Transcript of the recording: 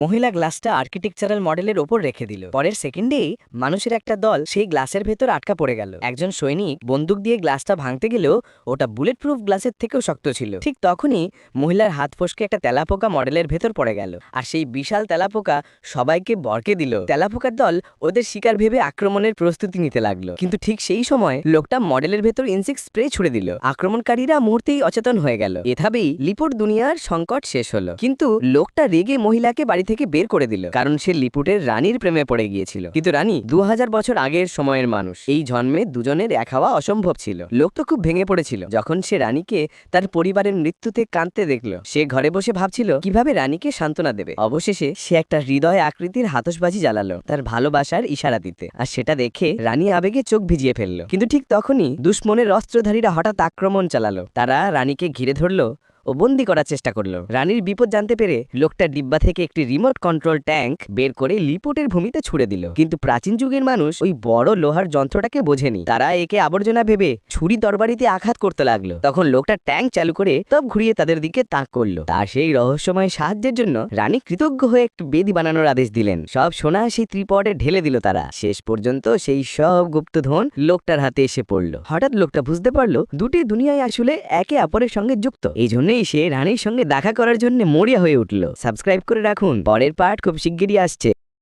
মহিলা গ্লাসটা আর্কিটেকচারাল মডেলের ওপর রেখে দিল। পরের সেকেন্ডেই মানুষের একটা দল সেই গ্লাসের ভেতর আটকা পড়ে গেল। একজন সৈনিক বন্দুক দিয়ে গ্লাসটা ভাঙতে গেলেও ওটা বুলেট প্রুফ গ্লাসের থেকেও শক্ত ছিল। ঠিক তখনই মহিলার হাত ফসকে একটা তেলাপোকা মডেলের ভেতর পড়ে গেল, আর সেই বিশাল তেলাপোকা সবাইকে বরকে দিল। তেলাপোকার দল ওদের শিকার ভেবে আক্রমণের প্রস্তুতি নিতে লাগলো, কিন্তু ঠিক সেই সময় লোকটা মডেলের ভেতর ইনসেক্ট স্প্রে ছুড়ে দিল। আক্রমণকারীরা মুহূর্তেই অচেতন হয়ে গেল। এভাবেই লিপুট দুনিয়ার সংকট শেষ হলো। কিন্তু লোকটা রেগে মহিলাকে বাড়ি থেকে বের করে দিল, কারণ সে লিপুটের রানীর প্রেমে পড়ে গিয়েছিল। কিন্তু রানী 2000 বছর আগের সময়ের মানুষ, এই জন্মে দুজনের এক হওয়া অসম্ভব ছিল। লোক তো খুব ভেঙে পড়েছিল যখন সে রানীকে তার পরিবারের মৃত্যুতে কাঁদতে দেখলো। সে ঘরে বসে ভাবছিল কিভাবে রানীকে সান্ত্বনা দেবে। অবশেষে সে একটা হৃদয় আকৃতির হাতশবাজি জ্বালালো তার ভালোবাসার ইশারা দিতে, আর সেটা দেখে রানী আবেগে চোখ ভিজিয়ে ফেললো। কিন্তু ঠিক তখনই দুশ্মনের অস্ত্রধারীরা হঠাৎ আক্রমণ চালালো। তারা রানীকে ঘিরে ধরলো ও বন্দি করার চেষ্টা করলো। রানীর বিপদ জানতে পেরে লোকটা ডিব্বা থেকে একটি রিমোট কন্ট্রোল ট্যাঙ্ক বের করে লিপুটের ভূমিতে ছুড়ে দিল। কিন্তু প্রাচীন যুগের মানুষ ওই বড় লোহার যন্ত্রটাকে বোঝেনি। তারা একে আবর্জনা ভেবে ছুরি তরবারিতে আঘাত করতে লাগলো। তখন লোকটা ট্যাঙ্ক চালু করে তব ঘুরিয়ে তাদের দিকে তাক করলো। তার সেই রহস্যময় সাহায্যের জন্য রানী কৃতজ্ঞ হয়ে একটি বেদি বানানোর আদেশ দিলেন। সব সোনা সেই ত্রিপটে ঢেলে দিল তারা। শেষ পর্যন্ত সেই সব গুপ্তধন লোকটার হাতে এসে পড়লো। হঠাৎ লোকটা বুঝতে পারলো দুটি দুনিয়ায় আসলে একে অপরের সঙ্গে যুক্ত। এই জন্যই সে রানীর সঙ্গে দেখা করার জন্য মরিয়া হয়ে উঠল। সাবস্ক্রাইব করে রাখুন, পরের পার্ট খুব শিগগিরই আসছে।